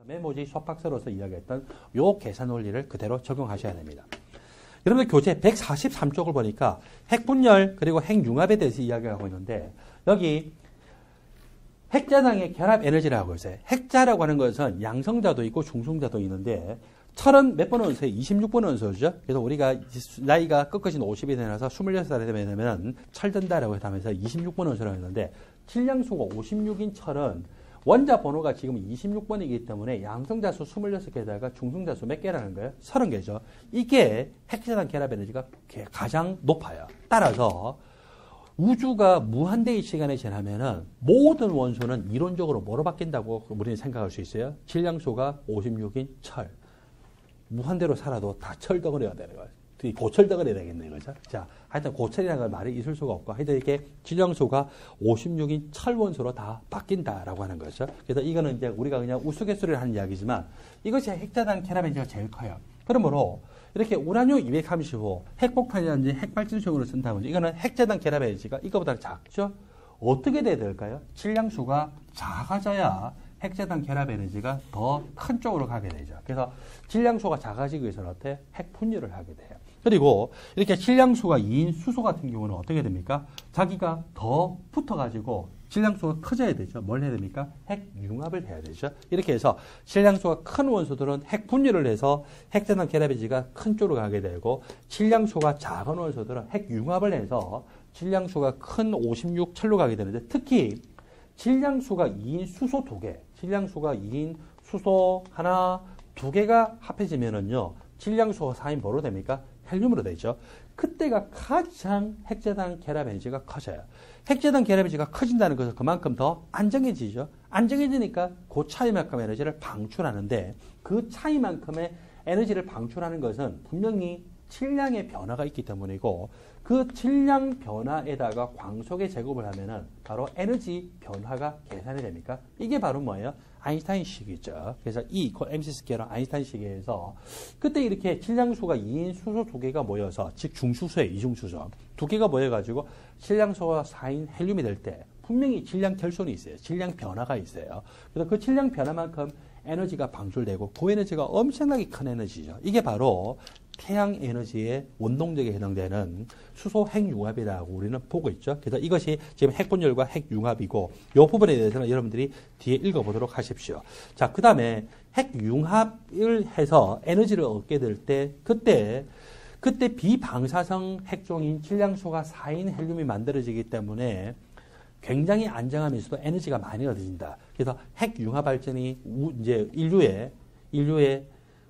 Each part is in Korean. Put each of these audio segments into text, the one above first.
메모지 소박서로서 이야기했던 요 계산 원리를 그대로 적용하셔야 됩니다. 여러분들 교재 143쪽을 보니까 핵분열 그리고 핵융합에 대해서 이야기하고 있는데 여기 핵자당의 결합 에너지라고 하고 있어요. 핵자라고 하는 것은 양성자도 있고 중성자도 있는데 철은 몇 번 원소에 26번 원소죠. 그래서 우리가 나이가 끝끝이 50이 되면서 26살이 되면 철든다라고 하면서 26번 원소라고 했는데 질량수가 56인 철은 원자 번호가 지금 26번이기 때문에 양성자수 26개에다가 중성자수 몇 개라는 거예요? 30개죠. 이게 핵자당 결합 에너지가 가장 높아요. 따라서 우주가 무한대의 시간이 지나면은 모든 원소는 이론적으로 뭐로 바뀐다고 우리는 생각할 수 있어요? 질량수가 56인 철. 무한대로 살아도 다 철덩어리가 되는 거예요. 고철덩어리 되겠네, 그죠? 자, 하여튼 고철이라는 걸 말이 있을 수가 없고, 하여튼 이렇게 질량수가 56인 철원소로 다 바뀐다라고 하는 거죠. 그래서 이거는 이제 우리가 그냥 우스갯소리를 하는 이야기지만 이것이 핵자당 결합 에너지가 제일 커요. 그러므로 이렇게 우라늄 235 핵폭탄이라든지 핵발전소용으로 쓴다면 이거는 핵자당 결합 에너지가 이거보다 작죠? 어떻게 돼야 될까요? 질량수가 작아져야 핵자당 결합 에너지가 더 큰 쪽으로 가게 되죠. 그래서 질량수가 작아지기 위해서는 어때? 핵분열을 하게 돼요. 그리고 이렇게 질량수가 2인 수소 같은 경우는 어떻게 됩니까? 자기가 더 붙어가지고 질량수가 커져야 되죠. 뭘 해야 됩니까? 핵융합을 해야 되죠. 이렇게 해서 질량수가 큰 원소들은 핵분열을 해서 핵자당 결합 에너지가 큰 쪽으로 가게 되고 질량수가 작은 원소들은 핵융합을 해서 질량수가 큰 56철로 가게 되는데 특히 질량수가 2인 수소 2개, 질량수가 2인 수소 하나, 2개가 합해지면은요, 질량수가 4인 뭐로 됩니까? 헬륨으로 되죠. 그때가 가장 핵자당 결합 에너지가 커져요. 핵자당 결합 에너지가 커진다는 것은 그만큼 더 안정해지죠. 안정해지니까 그 차이만큼의 에너지를 방출하는데 그 차이만큼의 에너지를 방출하는 것은 분명히 질량의 변화가 있기 때문이고 그 질량 변화에다가 광속의 제곱을 하면은 바로 에너지 변화가 계산이 됩니까? 이게 바로 뭐예요? 아인슈타인식이죠. 그래서 E = mc 스퀘어랑 아인슈타인식에서 그때 이렇게 질량수가 2인 수소 2개가 모여서 즉 중수소에 이중수소 2개가 모여가지고 질량수가 4인 헬륨이 될 때 분명히 질량 결손이 있어요. 질량 변화가 있어요. 그래서 그 질량 변화만큼 에너지가 방출되고 그 에너지가 엄청나게 큰 에너지죠. 이게 바로 태양 에너지의 원동력에 해당되는 수소 핵융합이라고 우리는 보고 있죠. 그래서 이것이 지금 핵분열과 핵융합이고 이 부분에 대해서는 여러분들이 뒤에 읽어보도록 하십시오. 자, 그 다음에 핵융합을 해서 에너지를 얻게 될 때 그때 비방사성 핵종인 질량수가 4인 헬륨이 만들어지기 때문에 굉장히 안정하면서도 에너지가 많이 얻어진다. 그래서 핵융합 발전이 이제 인류의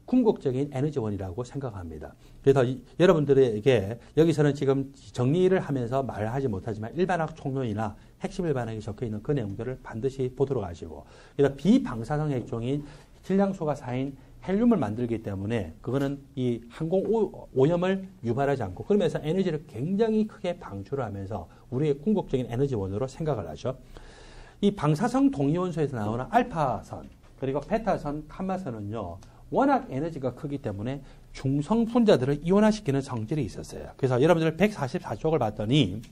궁극적인 에너지원이라고 생각합니다. 그래서 여러분들에게 여기서는 지금 정리를 하면서 말하지 못하지만 일반학 총론이나 핵심 일반학에 적혀있는 그 내용들을 반드시 보도록 하시고 그래서 비방사성 핵종인 질량수가 4인 헬륨을 만들기 때문에 그거는 이 항공 오염을 유발하지 않고 그러면서 에너지를 굉장히 크게 방출을 하면서 우리의 궁극적인 에너지원으로 생각을 하죠. 이 방사성 동위원소에서 나오는 알파선 그리고 베타선, 감마선은요. 워낙 에너지가 크기 때문에 중성 분자들을 이온화시키는 성질이 있었어요. 그래서 여러분들 144쪽을 봤더니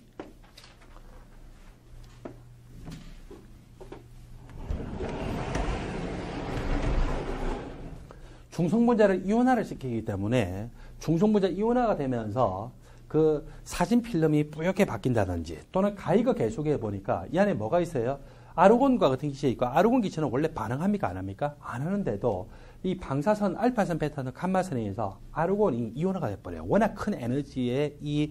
중성 분자를 이온화를 시키기 때문에 중성 분자 이온화가 되면서 그 사진 필름이 뿌옇게 바뀐다든지 또는 가이거 계속해 보니까 이 안에 뭐가 있어요? 아르곤과 같은 기체가 있고 아르곤 기체는 원래 반응합니까? 안 합니까? 안 하는데도 이 방사선, 알파선, 베타선, 감마선에 의해서 아르곤이 이온화가 돼버려요. 워낙 큰 에너지의 이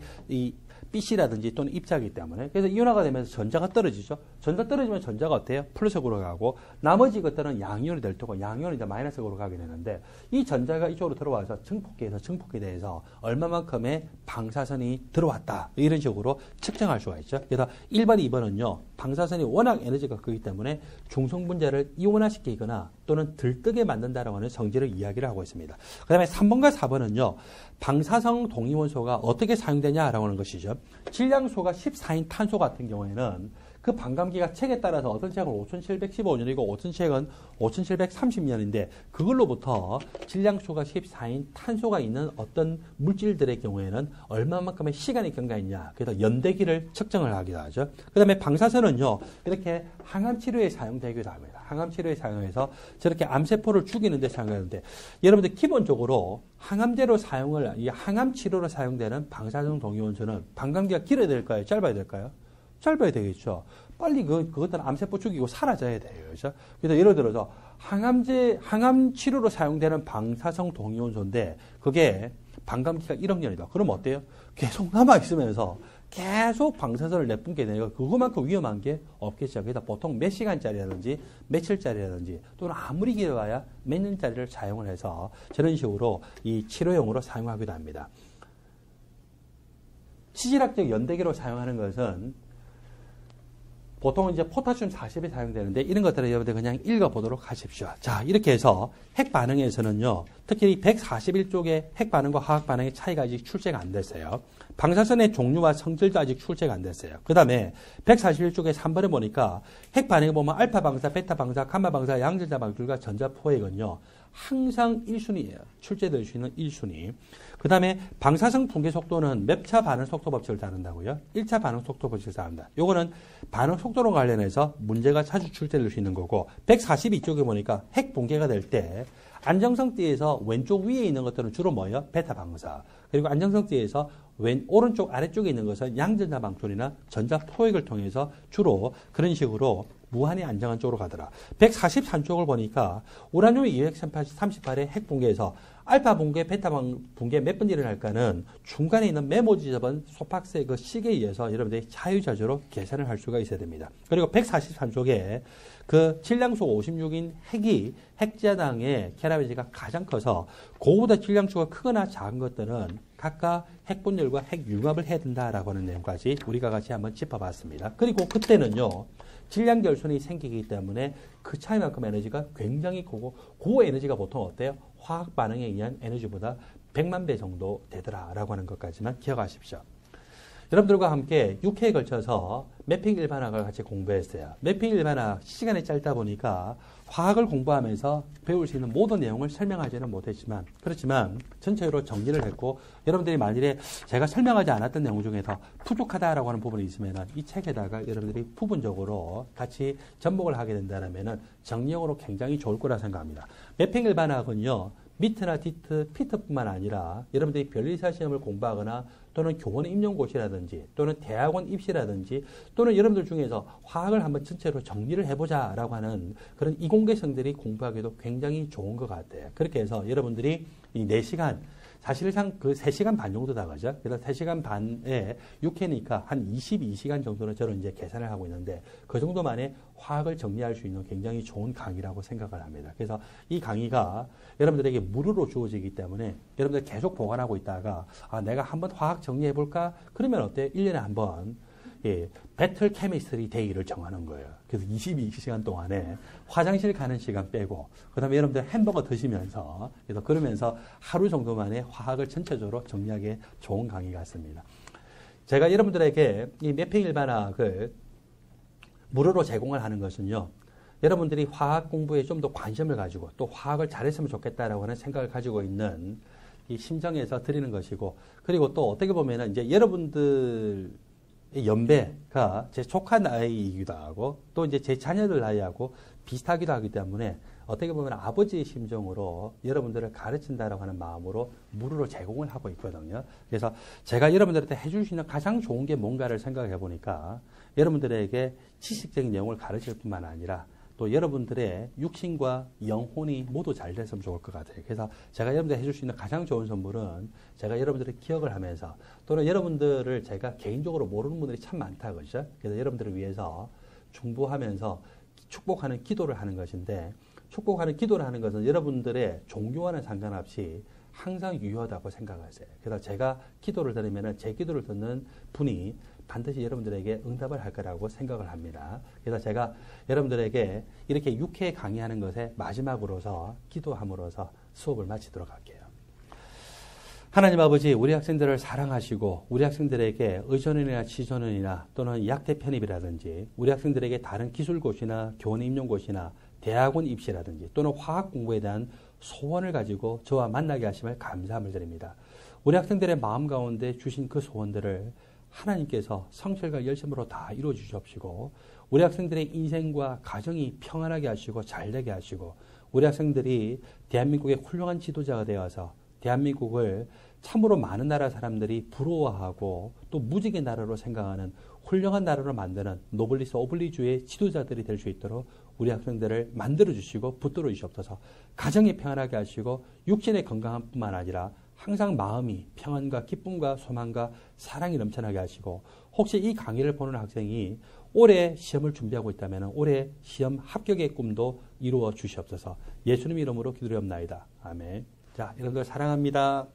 빛이라든지 또는 입자이기 때문에. 그래서 이온화가 되면서 전자가 떨어지죠. 전자 떨어지면 전자가 어때요? 플러스쪽으로 가고 나머지 것들은 양이온이 될 테고 양이온이 이제 마이너스쪽으로 가게 되는데 이 전자가 이쪽으로 들어와서 증폭기에서 증폭에 대해서 얼마만큼의 방사선이 들어왔다. 이런 식으로 측정할 수가 있죠. 그래서 1번, 2번은요. 방사선이 워낙 에너지가 크기 때문에 중성 분자를 이온화시키거나 또는 들뜨게 만든다라고 하는 성질을 이야기를 하고 있습니다. 그 다음에 3번과 4번은요. 방사성 동위원소가 어떻게 사용되냐라고 하는 것이죠. 질량수가 14인 탄소 같은 경우에는 그 반감기가 책에 따라서 어떤 책은 5715년이고 어떤 책은 5730년인데 그걸로부터 질량수가 14인 탄소가 있는 어떤 물질들의 경우에는 얼마만큼의 시간이 경과했냐. 그래서 연대기를 측정을 하기도 하죠. 그 다음에 방사선은요. 이렇게 항암치료에 사용되기도 합니다. 항암치료에 사용해서 저렇게 암세포를 죽이는 데 사용하는데 여러분들 기본적으로 항암제로 사용을 이 항암치료로 사용되는 방사선 동위원소는 반감기가 길어야 될까요? 짧아야 될까요? 짧아야 되겠죠. 빨리 그것들은 암세포 죽이고 사라져야 돼요. 그렇죠? 그래서 예를 들어서 항암 치료로 사용되는 방사성 동위원소인데 그게 반감기가 1억 년이다. 그럼 어때요? 계속 남아 있으면서 계속 방사선을 내뿜게 되니까 그거만큼 위험한 게 없겠죠. 그래서 보통 몇 시간짜리라든지 며칠짜리라든지 또는 아무리 길어야 몇 년짜리를 사용을 해서 저런 식으로 이 치료용으로 사용하기도 합니다. 시질학적 연대기로 사용하는 것은 보통 이제 포타슘 40이 사용되는데 이런 것들을 여러분들 그냥 읽어보도록 하십시오. 자, 이렇게 해서 핵 반응에서는요, 특히 141쪽의 핵 반응과 화학 반응의 차이가 아직 출제가 안 됐어요. 방사선의 종류와 성질도 아직 출제가 안 됐어요. 그 다음에 141쪽에 3번에 보니까 핵 반응에 보면 알파 방사, 베타 방사, 감마 방사, 양전자 방출과 전자 포획은요, 항상 1순위예요. 출제될 수 있는 1순위. 그 다음에 방사성 붕괴 속도는 몇 차 반응 속도 법칙을 다룬다고요? 1차 반응 속도 법칙을 다룬다. 요거는 반응 속도로 관련해서 문제가 자주 출제될 수 있는 거고 142쪽에 보니까 핵 붕괴가 될 때 안정성띠에서 왼쪽 위에 있는 것들은 주로 뭐예요? 베타 방사. 그리고 안정성띠에서 오른쪽 아래쪽에 있는 것은 양전자 방출이나 전자 포획을 통해서 주로 그런 식으로 무한히 안정한 쪽으로 가더라. 143쪽을 보니까 우라늄 238의 핵 붕괴에서 알파 붕괴, 베타 붕괴 몇 번 일어날까는 중간에 있는 메모 지점은 소팍스의 그 식에 의해서 여러분들이 자유자재로 계산을 할 수가 있어야 됩니다. 그리고 143쪽에 그 질량수 56인 핵이 핵자당의 캐라베지가 가장 커서 그거보다 질량수가 크거나 작은 것들은 각각 핵분열과 핵융합을 해야 된다라고 하는 내용까지 우리가 같이 한번 짚어봤습니다. 그리고 그때는요. 질량 결손이 생기기 때문에 그 차이만큼 에너지가 굉장히 크고 그 에너지가 보통 어때요? 화학 반응에 의한 에너지보다 100만 배 정도 되더라라고 하는 것까지만 기억하십시오. 여러분들과 함께 6회에 걸쳐서 매핑 일반학을 같이 공부했어요. 매핑 일반학 시간이 짧다 보니까 화학을 공부하면서 배울 수 있는 모든 내용을 설명하지는 못했지만 그렇지만 전체적으로 정리를 했고 여러분들이 만일에 제가 설명하지 않았던 내용 중에서 부족하다라고 하는 부분이 있으면 이 책에다가 여러분들이 부분적으로 같이 접목을 하게 된다면 정리용으로 굉장히 좋을 거라 생각합니다. 매핑 일반학은요. 미트나 디트, 피트뿐만 아니라 여러분들이 변리사 시험을 공부하거나 또는 교원 임용고시라든지 또는 대학원 입시라든지 또는 여러분들 중에서 화학을 한번 전체로 정리를 해보자라고 하는 그런 이공계생들이 공부하기도 굉장히 좋은 것 같아요. 그렇게 해서 여러분들이 이 4시간 사실상 그 3시간 반 정도 나가죠. 그래서 3시간 반에 6회니까 한 22시간 정도는 저는 이제 계산을 하고 있는데 그 정도 만에 화학을 정리할 수 있는 굉장히 좋은 강의라고 생각을 합니다. 그래서 이 강의가 여러분들에게 무료로 주어지기 때문에 여러분들 계속 보관하고 있다가 내가 한번 화학 정리해볼까? 그러면 어때요? 1년에 한번 배틀 케미스트리 데이를 정하는 거예요. 그래서 22시간 동안에 화장실 가는 시간 빼고 그 다음에 여러분들 햄버거 드시면서 그래서 그러면서 하루 정도 만에 화학을 전체적으로 정리하기에 좋은 강의 같습니다. 제가 여러분들에게 이 매핑 일반학을 무료로 제공을 하는 것은요. 여러분들이 화학 공부에 좀 더 관심을 가지고 또 화학을 잘했으면 좋겠다라고 하는 생각을 가지고 있는 이 심정에서 드리는 것이고 그리고 또 어떻게 보면은 이제 여러분들 연배가 제 조카 나이이기도 하고 또 이제 제 자녀들 나이하고 비슷하기도 하기 때문에 어떻게 보면 아버지의 심정으로 여러분들을 가르친다라고 하는 마음으로 무료로 제공을 하고 있거든요. 그래서 제가 여러분들한테 해줄 수 있는 가장 좋은 게 뭔가를 생각해 보니까 여러분들에게 지식적인 내용을 가르칠 뿐만 아니라 또 여러분들의 육신과 영혼이 모두 잘 됐으면 좋을 것 같아요. 그래서 제가 여러분들에게 해줄 수 있는 가장 좋은 선물은 제가 여러분들의 기억을 하면서 또는 여러분들을 제가 개인적으로 모르는 분들이 참 많다 그죠? 그래서 여러분들을 위해서 중보하면서 축복하는 기도를 하는 것인데 축복하는 기도를 하는 것은 여러분들의 종교와는 상관없이 항상 유효하다고 생각하세요. 그래서 제가 기도를 드리면 제 기도를 듣는 분이 반드시 여러분들에게 응답을 할 거라고 생각을 합니다. 그래서 제가 여러분들에게 이렇게 6회 강의하는 것에 마지막으로서 기도함으로써 수업을 마치도록 할게요. 하나님 아버지, 우리 학생들을 사랑하시고 우리 학생들에게 의전원이나 치전원이나 또는 약대 편입이라든지 우리 학생들에게 다른 기술고시나 교원 임용고시나 대학원 입시라든지 또는 화학 공부에 대한 소원을 가지고 저와 만나게 하심을 감사함을 드립니다. 우리 학생들의 마음 가운데 주신 그 소원들을 하나님께서 성실과 열심으로 다 이루어 주시옵시고 우리 학생들의 인생과 가정이 평안하게 하시고 잘되게 하시고 우리 학생들이 대한민국의 훌륭한 지도자가 되어서 대한민국을 참으로 많은 나라 사람들이 부러워하고 또 무지개 나라로 생각하는 훌륭한 나라로 만드는 노블리스 오블리주의 지도자들이 될 수 있도록 우리 학생들을 만들어 주시고 붙들어 주시옵소서. 가정이 평안하게 하시고 육신의 건강한 뿐만 아니라 항상 마음이 평안과 기쁨과 소망과 사랑이 넘쳐나게 하시고 혹시 이 강의를 보는 학생이 올해 시험을 준비하고 있다면 올해 시험 합격의 꿈도 이루어 주시옵소서. 예수님 이름으로 기도드리옵나이다. 아멘. 자, 여러분들 사랑합니다.